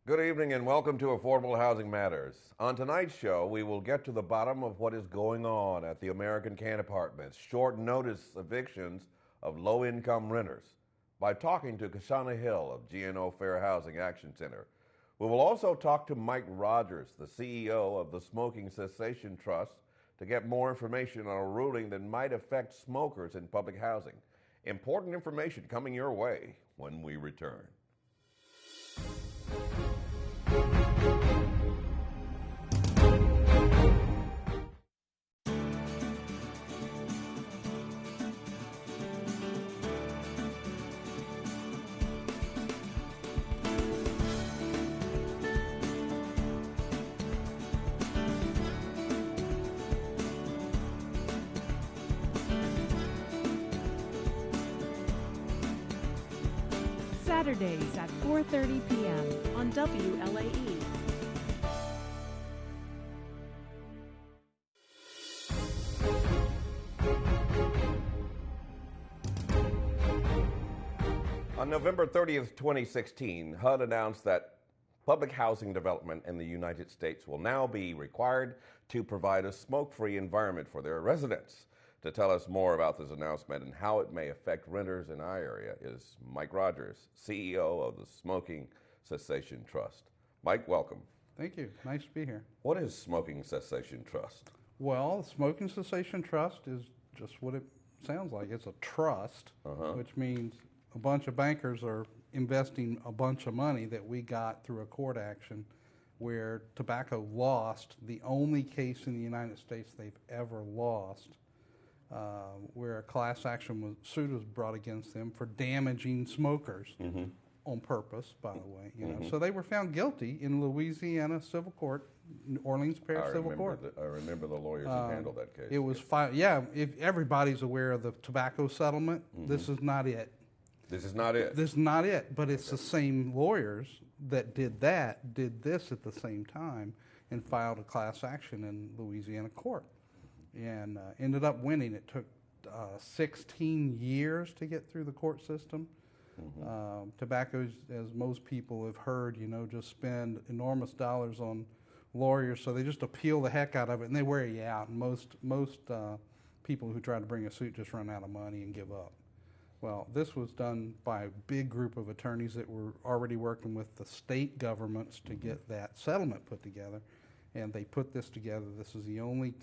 Good evening and welcome to Affordable Housing Matters. On tonight's show, we will get to the bottom of what is going on at the American Can Apartments, short notice evictions of low-income renters, by talking to Cashuana Hill of GNO Fair Housing Action Center. We will also talk to Mike Rogers, the CEO of the Smoking Cessation Trust, to get more information on a ruling that might affect smokers in public housing. Important information coming your way when we return. Saturdays at 4:30 p.m. on WLAE. On November 30th, 2016, HUD announced that public housing development in the United States will now be required to provide a smoke-free environment for their residents. To tell us more about this announcement and how it may affect renters in our area is Mike Rogers, CEO of the Smoking Cessation Trust. Mike, welcome. Thank you. Nice to be here. What is Smoking Cessation Trust? Well, the Smoking Cessation Trust is just what it sounds like. It's a trust, which means a bunch of bankers are investing a bunch of money that we got through a court action where tobacco lost the only case in the United States they've ever lost, where a class action suit was brought against them for damaging smokers on purpose, by the way. You know, so they were found guilty in Louisiana civil court, New Orleans Parish Civil Court. I remember the lawyers who handled that case. It was if everybody's aware of the tobacco settlement, this is not it. This is not it. This is not it, but it's the same lawyers that did this at the same time and filed a class action in Louisiana court and ended up winning. It took 16 years to get through the court system. Tobacco, as most people have heard, just spend enormous dollars on lawyers, so they just appeal the heck out of it and they wear you out. And most people who try to bring a suit just run out of money and give up. Well, this was done by a big group of attorneys that were already working with the state governments to get that settlement put together, and they put this together. This is the only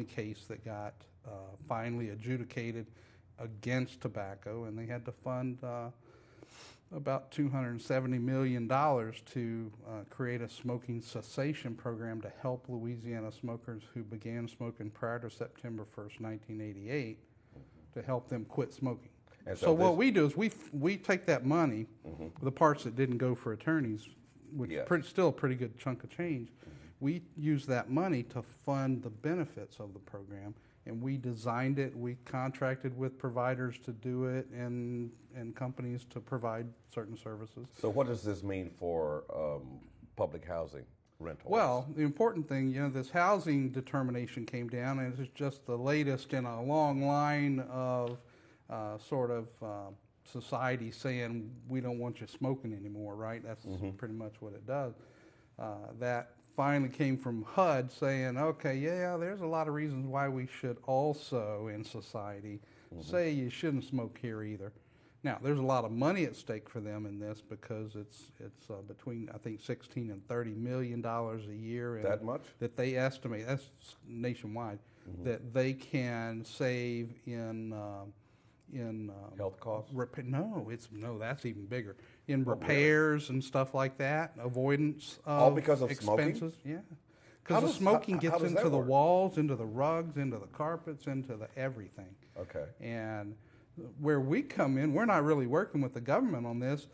case that got finally adjudicated against tobacco, and they had to fund about $270 million to create a smoking cessation program to help Louisiana smokers who began smoking prior to September 1st, 1988, to help them quit smoking. And so what we do is we take that money, the parts that didn't go for attorneys, which is still a pretty good chunk of change, we use that money to fund the benefits of the program, and we designed it, we contracted with providers to do it, and companies to provide certain services. So what does this mean for public housing rentals? Well, the important thing, this housing determination came down, and it's just the latest in a long line of society saying we don't want you smoking anymore, right? That's pretty much what it does. That finally came from HUD saying, okay, there's a lot of reasons why we should also in society say you shouldn't smoke here either. Now, there's a lot of money at stake for them in this because it's between, I think, $16 and $30 million a year. That much? That they estimate, that's nationwide, that they can save in health costs? No, that's even bigger. In repairs and stuff like that, avoidance of all because of expenses. Smoking? Yeah, because the smoking gets into the walls, into the rugs, into the carpets, into the everything. Okay. And where we come in, we're not really working with the government on this.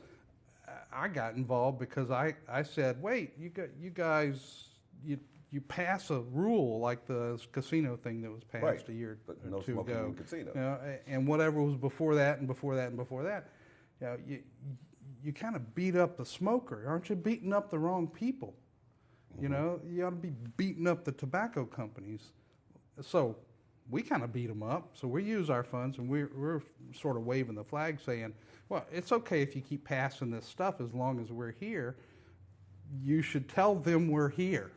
I got involved because I said, wait, you guys, you pass a rule like the casino thing that was passed a year or no two smoking ago. in casino. And whatever was before that and before that and before that. You kind of beat up the smoker. Aren't you beating up the wrong people? You ought to be beating up the tobacco companies. So we kind of beat them up. So we use our funds, and we're sort of waving the flag saying, well, it's okay if you keep passing this stuff as long as we're here. you should tell them we're here.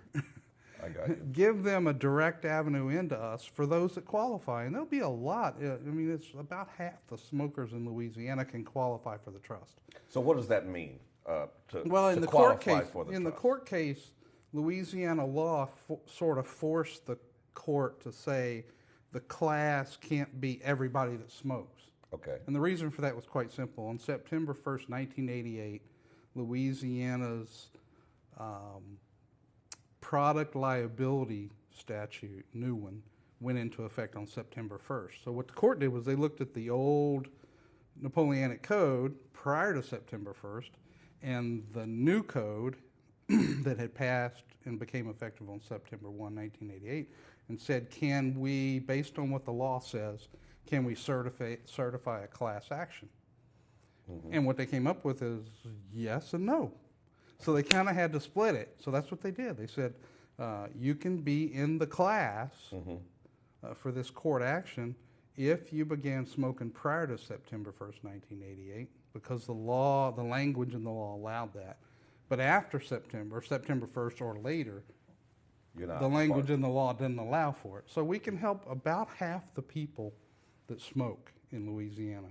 I got you. Give them a direct avenue into us for those that qualify. And there'll be a lot. I mean, it's about half the smokers in Louisiana can qualify for the trust. So what does that mean Well, in to the qualify court case, for the in trust? the court case, Louisiana law sort of forced the court to say the class can't be everybody that smokes. Okay. And the reason for that was quite simple. On September 1st, 1988, Louisiana's product liability statute, new one, went into effect on September 1st. So what the court did was they looked at the old Napoleonic Code prior to September 1st and the new code that had passed and became effective on September 1, 1988, and said, can we, based on what the law says, can we certify a class action? Mm-hmm. And what they came up with is yes and no. So they kind of had to split it. So that's what they did. They said, you can be in the class for this court action if you began smoking prior to September 1st, 1988, because the law, the language in the law allowed that. But after September 1st or later, the language in the law didn't allow for it. So we can help about half the people that smoke in Louisiana.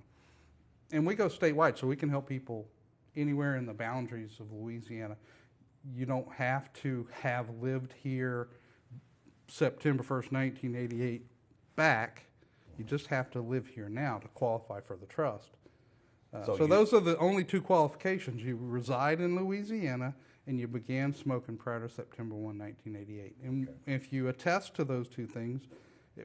And we go statewide, so we can help people anywhere in the boundaries of Louisiana. You don't have to have lived here September 1st, 1988 back. You just have to live here now to qualify for the trust. So those are the only two qualifications. You reside in Louisiana and you began smoking prior to September 1, 1988. And if you attest to those two things,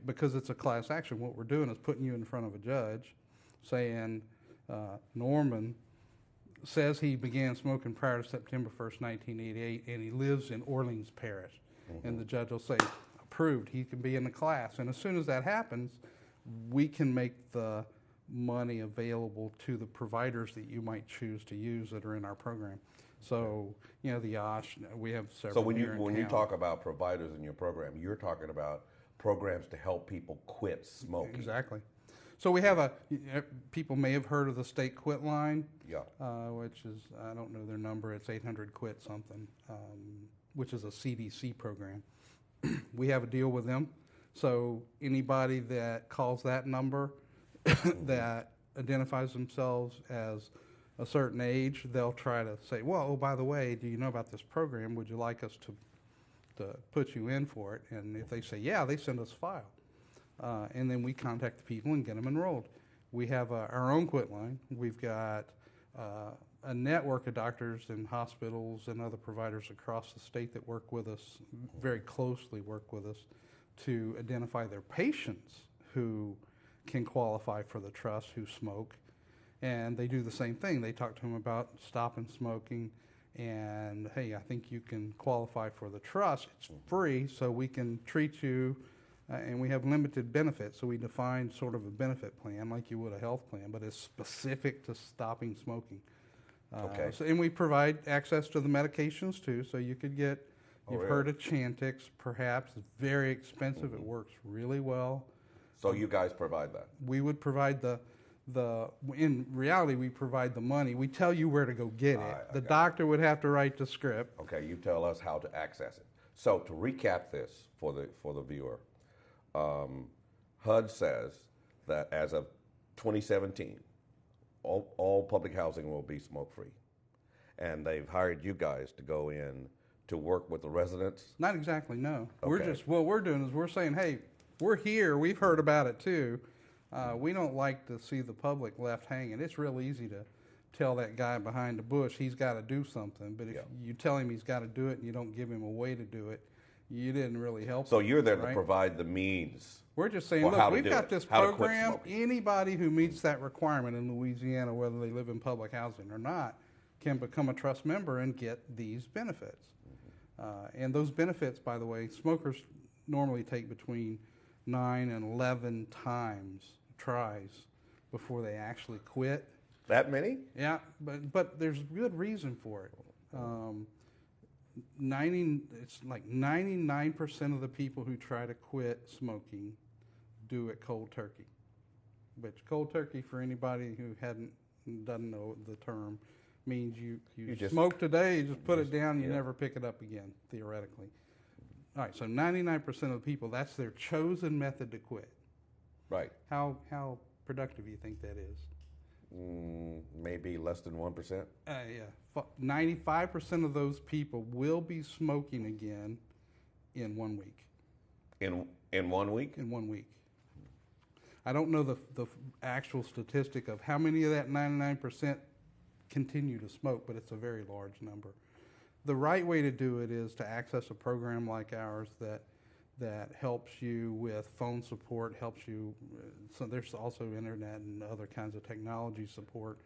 because it's a class action, what we're doing is putting you in front of a judge saying, Norman says he began smoking prior to September 1st, 1988, and he lives in Orleans Parish. Mm-hmm. And the judge will say, approved, he can be in the class. And as soon as that happens, we can make the money available to the providers that you might choose to use that are in our program. So, you know, the OSH, we have several. So when you talk about providers in your program, you're talking about programs to help people quit smoking. Exactly. So we have people may have heard of the state quit line, which is, I don't know their number, it's 800 quit something, which is a CDC program. We have a deal with them. So anybody that calls that number that identifies themselves as a certain age, they'll try to say, well, oh, by the way, do you know about this program? Would you like us to put you in for it? And if they say, yeah, they send us a file. And then we contact the people and get them enrolled. We have our own quit line. We've got a network of doctors and hospitals and other providers across the state that work with us, very closely work with us, to identify their patients who can qualify for the trust who smoke. And they do the same thing. They talk to them about stopping smoking and, hey, I think you can qualify for the trust. It's free, so we can treat you, and we have limited benefits. So we define sort of a benefit plan like you would a health plan, but it's specific to stopping smoking. And we provide access to the medications too, so you could get, you've heard of Chantix, perhaps. It's very expensive. It works really well. So you guys provide that? We would provide in reality, we provide the money. We tell you where to go get it. The doctor would have to write the script. Okay, you tell us how to access it. So to recap this for the viewer, HUD says that as of 2017, all public housing will be smoke-free. And they've hired you guys to go in to work with the residents? Not exactly, no. Okay. What we're doing is we're saying, hey, we're here. We've heard about it too. We don't like to see the public left hanging. It's real easy to tell that guy behind the bush he's got to do something. But if you tell him he's got to do it and you don't give him a way to do it, you didn't really help him. So you're there to provide the means. We're just saying, look, we've got this program. Anybody who meets that requirement in Louisiana, whether they live in public housing or not, can become a trust member and get these benefits. And those benefits, by the way, smokers normally take between 9 and 11 tries before they actually quit. That many? Yeah, but there's good reason for it. It's like 99% of the people who try to quit smoking do it cold turkey. Which cold turkey, for anybody who doesn't know the term, means you just- smoke today, you just put it down, you yeah. never pick it up again, theoretically. All right, so 99% of the people, that's their chosen method to quit. Right. How productive do you think that is? Maybe less than 1%. Yeah, 95% of those people will be smoking again in 1 week. In 1 week? In 1 week. I don't know the actual statistic of how many of that 99% continue to smoke, but it's a very large number. The right way to do it is to access a program like ours that helps you with phone support, helps you, so there's also internet and other kinds of technology support.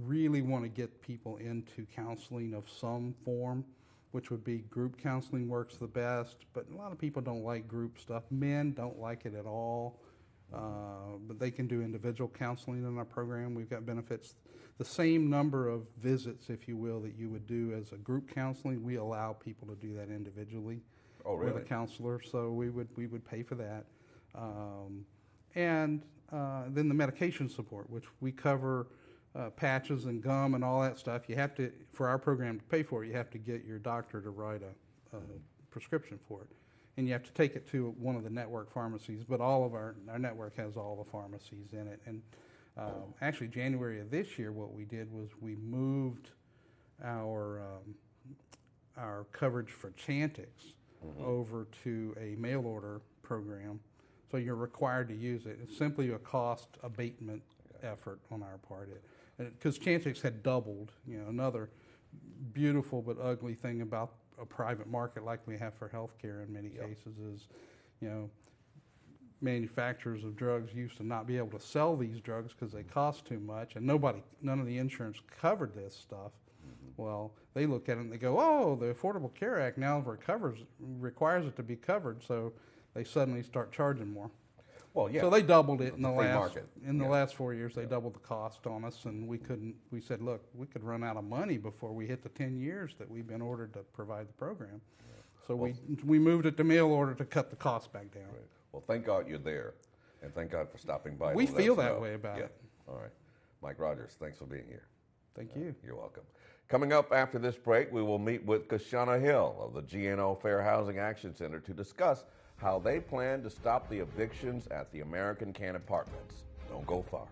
Really want to get people into counseling of some form, which would be group counseling works the best, but a lot of people don't like group stuff. Men don't like it at all, but they can do individual counseling in our program. We've got benefits. The same number of visits, if you will, that you would do as a group counseling, we allow people to do that individually. Oh, really? With a counselor, so we would pay for that. And then the medication support, which we cover patches and gum and all that stuff. You have to, for our program to pay for it, you have to get your doctor to write a prescription for it. And you have to take it to one of the network pharmacies, but all of our network has all the pharmacies in it. And actually, January of this year, what we did was we moved our coverage for Chantix over to a mail order program, so you're required to use it. It's simply a cost abatement effort on our part, because Chantix had doubled. Another beautiful but ugly thing about a private market like we have for healthcare in many cases is, manufacturers of drugs used to not be able to sell these drugs because they cost too much, and none of the insurance covered this stuff. Well, they look at it and they go, oh, the Affordable Care Act now requires it to be covered, so they suddenly start charging more. Well, yeah. So they doubled it in the free last market. the last 4 years. They doubled the cost on us, and we said, look, we could run out of money before we hit the 10 years that we've been ordered to provide the program. So we moved it to mail order to cut the cost back down. Right. Well, thank God you're there, and thank God for stopping by. We to let feel us that know. way about it. All right. Mike Rogers, thanks for being here. Thank you. You're welcome. Coming up after this break, we will meet with Cashuana Hill of the GNO Fair Housing Action Center to discuss how they plan to stop the evictions at the American Can Apartments. Don't go far.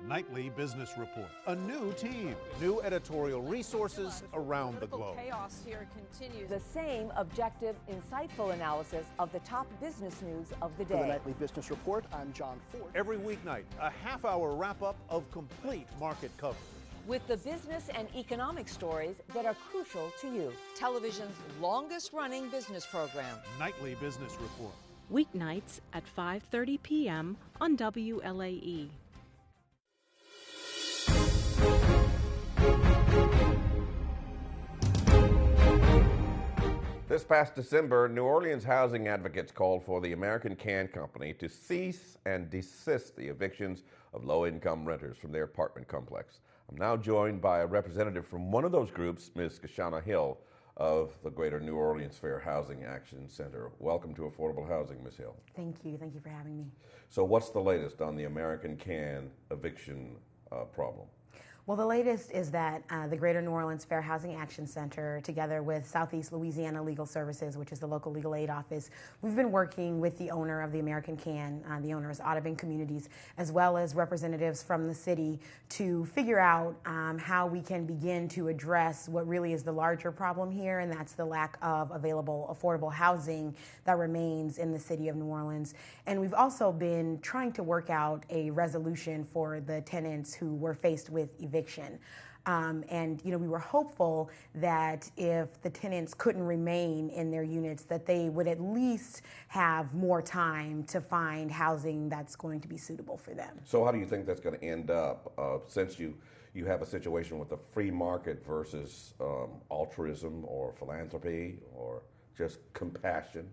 Nightly Business Report. A new team, new editorial resources around the globe. Chaos here continues. The same objective, insightful analysis of the top business news of the For the day. Nightly Business Report, I'm John Ford. Every weeknight, a half-hour wrap-up of complete market coverage. With the business and economic stories that are crucial to you. Television's longest-running business program. Nightly Business Report. Weeknights at 5:30 p.m. on WLAE. This past December, New Orleans housing advocates called for the American Can Company to cease and desist the evictions of low-income renters from their apartment complex. I'm now joined by a representative from one of those groups, Ms. Cashuana Hill of the Greater New Orleans Fair Housing Action Center. Welcome to Affordable Housing, Ms. Hill. Thank you. Thank you for having me. So what's the latest on the American Can eviction problem? Well, the latest is that the Greater New Orleans Fair Housing Action Center, together with Southeast Louisiana Legal Services, which is the local legal aid office, we've been working with the owner of the American Can, the owner is Audubon Communities, as well as representatives from the city to figure out how we can begin to address what really is the larger problem here, and that's the lack of available affordable housing that remains in the city of New Orleans. And we've also been trying to work out a resolution for the tenants who were faced with eviction. And we were hopeful that if the tenants couldn't remain in their units, that they would at least have more time to find housing that's going to be suitable for them. So how do you think that's going to end up, since you have a situation with a free market versus altruism or philanthropy or just compassion?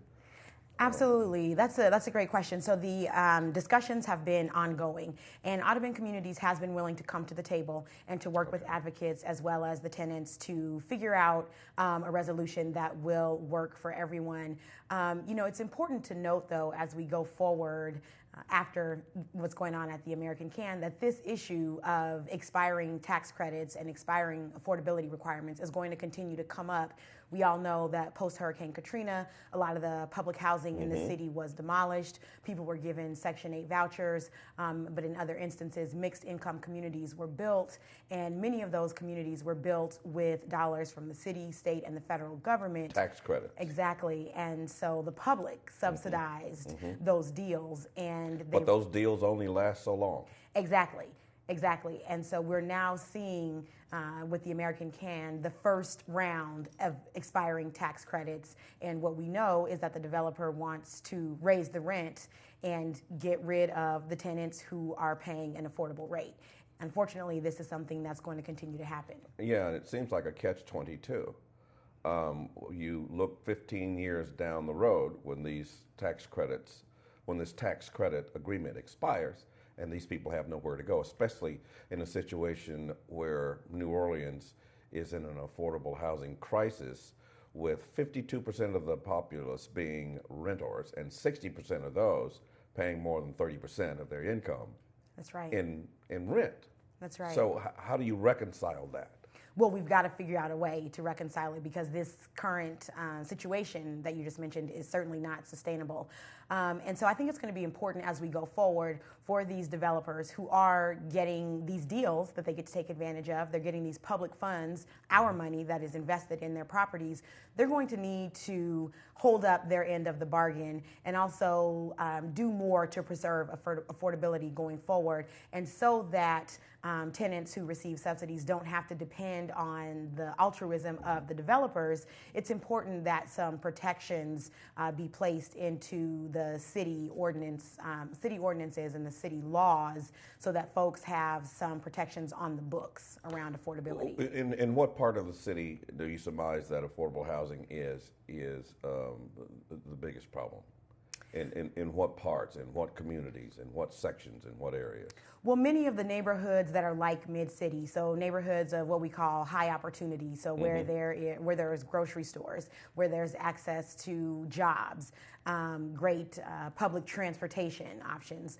Absolutely. That's a great question. So the discussions have been ongoing, and Audubon Communities has been willing to come to the table and to work with advocates as well as the tenants to figure out a resolution that will work for everyone. It's important to note, though, as we go forward after what's going on at the American Can, that this issue of expiring tax credits and expiring affordability requirements is going to continue to come up. We all know that post-Hurricane Katrina, a lot of the public housing in the city was demolished. People were given Section 8 vouchers, but in other instances, mixed income communities were built, and many of those communities were built with dollars from the city, state, and the federal government. Tax credits. Exactly, and so the public subsidized those deals. But those deals only last so long. Exactly. And so we're now seeing with the American Can the first round of expiring tax credits. And what we know is that the developer wants to raise the rent and get rid of the tenants who are paying an affordable rate. Unfortunately, this is something that's going to continue to happen. Yeah, and it seems like a catch-22. You look 15 years down the road when this tax credit agreement expires, and these people have nowhere to go, especially in a situation where New Orleans is in an affordable housing crisis, with 52% of the populace being renters and 60% of those paying more than 30% of their income. That's right. In rent. That's right. So how do you reconcile that? Well, we've got to figure out a way to reconcile it, because this current situation that you just mentioned is certainly not sustainable. And so I think it's going to be important as we go forward for these developers who are getting these deals that they get to take advantage of. They're getting these public funds, our money that is invested in their properties. They're going to need to hold up their end of the bargain and also do more to preserve affordability going forward, and so that tenants who receive subsidies don't have to depend on the altruism of the developers. It's important that some protections be placed into the city ordinances and the city laws, so that folks have some protections on the books around affordability. In what part of the city do you surmise that affordable housing is the biggest problem? In what parts, in what communities, in what sections, in what areas? Well, many of the neighborhoods that are like mid-city, so neighborhoods of what we call high opportunity, so where there's grocery stores, where there's access to jobs, great public transportation options.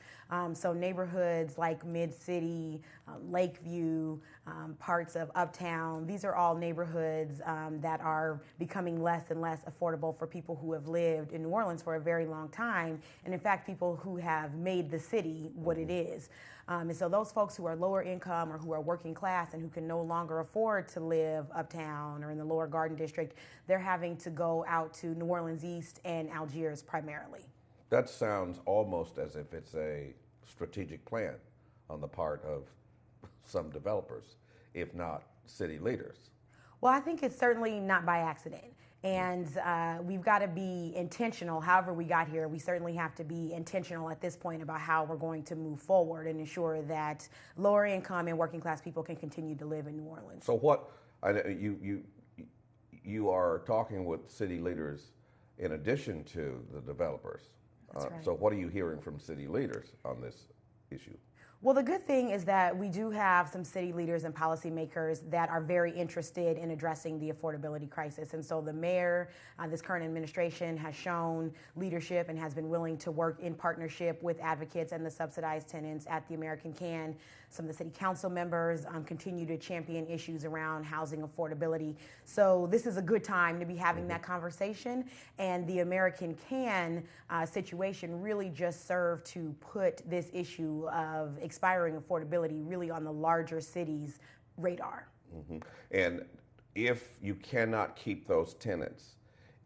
So neighborhoods like mid-city, Lakeview, parts of Uptown, these are all neighborhoods that are becoming less and less affordable for people who have lived in New Orleans for a very long time, and in fact, people who have made the city what it is. And so those folks who are lower income or who are working class and who can no longer afford to live uptown or in the lower Garden District, they're having to go out to New Orleans East and Algiers primarily. That sounds almost as if it's a strategic plan on the part of some developers, if not city leaders. Well, I think it's certainly not by accident. And we've got to be intentional. However we got here, we certainly have to be intentional at this point about how we're going to move forward and ensure that lower income and working class people can continue to live in New Orleans. So what, you are talking with city leaders in addition to the developers. That's right. So what are you hearing from city leaders on this issue? Well, the good thing is that we do have some city leaders and policymakers that are very interested in addressing the affordability crisis. And so the mayor, this current administration, has shown leadership and has been willing to work in partnership with advocates and the subsidized tenants at the American Can. Some of the city council members continue to champion issues around housing affordability. So this is a good time to be having that conversation. And the American Can situation really just served to put this issue of expiring affordability really on the larger cities' radar. And if you cannot keep those tenants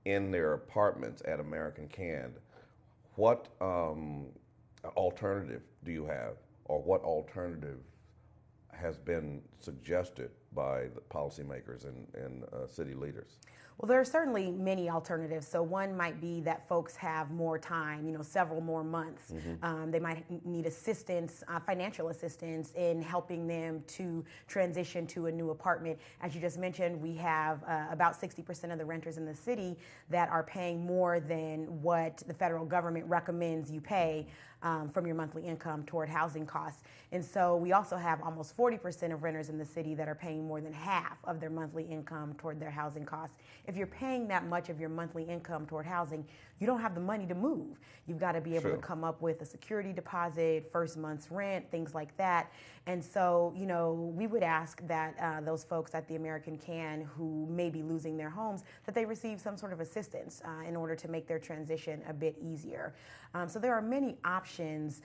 in their apartments at American Can, what alternative do you have, or what alternative has been suggested by the policymakers and city leaders? Well, there are certainly many alternatives. So one might be that folks have more time, several more months. They might need assistance, financial assistance in helping them to transition to a new apartment. As you just mentioned, we have about 60% of the renters in the city that are paying more than what the federal government recommends you pay from your monthly income toward housing costs. And so we also have almost 40% of renters in the city that are paying more than half of their monthly income toward their housing costs. If you're paying that much of your monthly income toward housing, you don't have the money to move. You've got to be able to come up with a security deposit, first month's rent, things like that. And so, we would ask that those folks at the American Can who may be losing their homes, that they receive some sort of assistance in order to make their transition a bit easier. So there are many options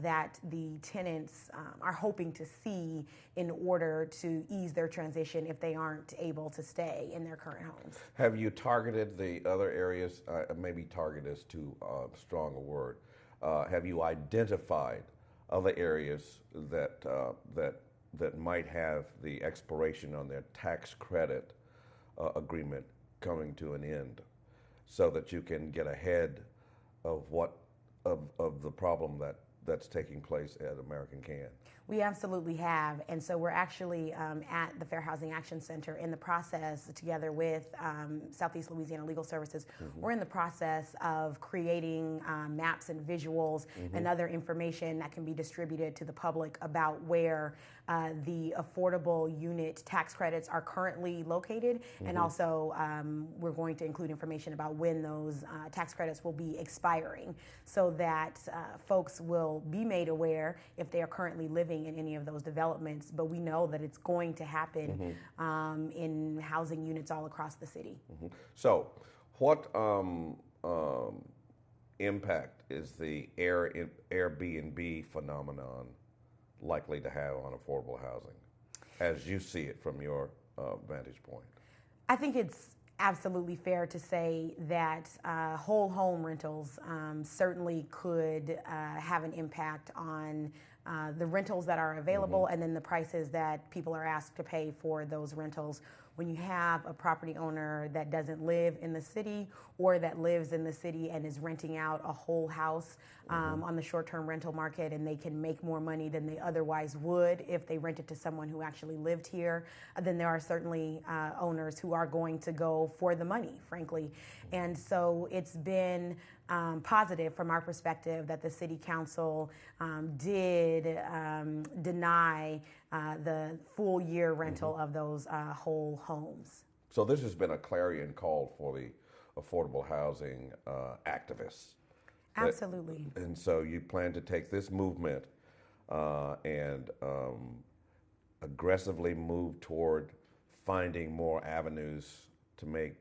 that the tenants are hoping to see in order to ease their transition if they aren't able to stay in their current homes. Have you targeted the other areas? Maybe target is too strong a word. Have you identified other areas that might have the expiration on their tax credit agreement coming to an end, so that you can get ahead of the problem that's taking place at American Can? We absolutely have. And so we're actually at the Fair Housing Action Center in the process, together with Southeast Louisiana Legal Services, we're in the process of creating maps and visuals and other information that can be distributed to the public about where the affordable unit tax credits are currently located. And also we're going to include information about when those tax credits will be expiring, so that folks will be made aware if they are currently living in any of those developments. But we know that it's going to happen in housing units all across the city. So what impact is the Airbnb phenomenon likely to have on affordable housing, as you see it from your vantage point? I think it's absolutely fair to say that whole home rentals certainly could have an impact on the rentals that are available and then the prices that people are asked to pay for those rentals. When you have a property owner that doesn't live in the city, or that lives in the city and is renting out a whole house on the short-term rental market, and they can make more money than they otherwise would if they rented to someone who actually lived here, then there are certainly owners who are going to go for the money, frankly. And so it's been positive from our perspective that the City Council did deny the full year rental of those whole homes. So this has been a clarion call for the affordable housing activists. Absolutely. And so you plan to take this movement and aggressively move toward finding more avenues to make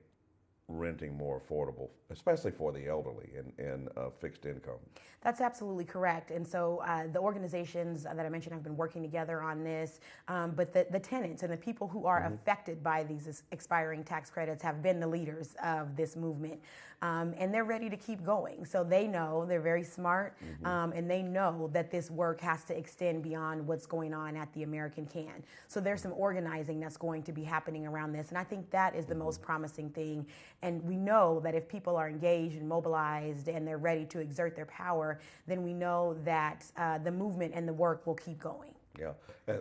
renting more affordable, especially for the elderly and fixed income. That's absolutely correct. And so the organizations that I mentioned have been working together on this, but the tenants and the people who are affected by these expiring tax credits have been the leaders of this movement. And they're ready to keep going. So they know, they're very smart, and they know that this work has to extend beyond what's going on at the American Can. So there's some organizing that's going to be happening around this. And I think that is the most promising thing. And we know that if people are engaged and mobilized and they're ready to exert their power, then we know that the movement and the work will keep going. Yeah.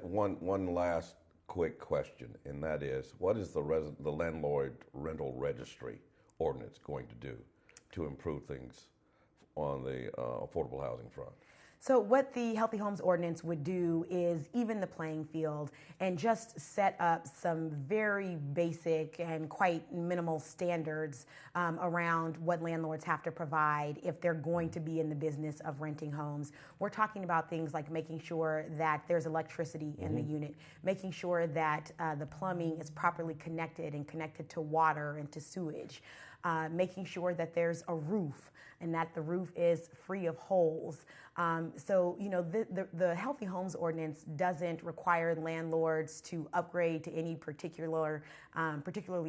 One last quick question, and that is, what is the landlord rental registry ordinance going to do to improve things on the affordable housing front? So what the Healthy Homes Ordinance would do is even the playing field and just set up some very basic and quite minimal standards around what landlords have to provide if they're going to be in the business of renting homes. We're talking about things like making sure that there's electricity in the unit, making sure that the plumbing is properly connected and connected to water and to sewage, making sure that there's a roof and that the roof is free of holes. So, the Healthy Homes Ordinance doesn't require landlords to upgrade to any particularly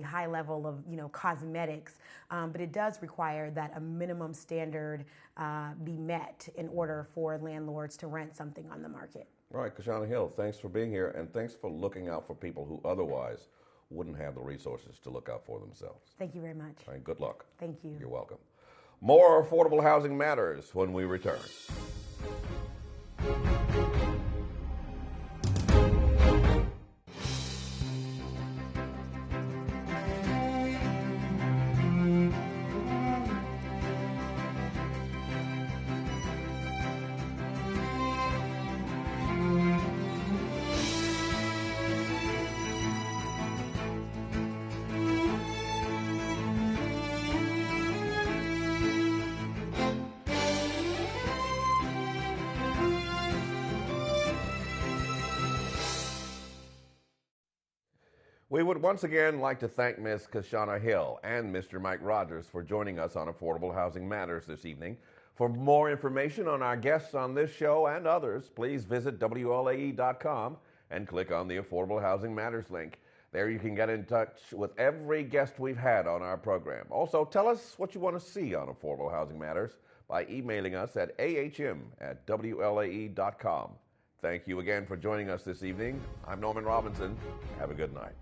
high level of, cosmetics, but it does require that a minimum standard be met in order for landlords to rent something on the market. All right, Cashuana Hill, thanks for being here, and thanks for looking out for people who otherwise wouldn't have the resources to look out for themselves. Thank you very much. All right, good luck. Thank you. You're welcome. More Affordable Housing Matters when we return. We would once again like to thank Ms. Cashuana Hill and Mr. Mike Rogers for joining us on Affordable Housing Matters this evening. For more information on our guests on this show and others, please visit WLAE.com and click on the Affordable Housing Matters link. There you can get in touch with every guest we've had on our program. Also, tell us what you want to see on Affordable Housing Matters by emailing us at ahm@WLAE.com. Thank you again for joining us this evening. I'm Norman Robinson. Have a good night.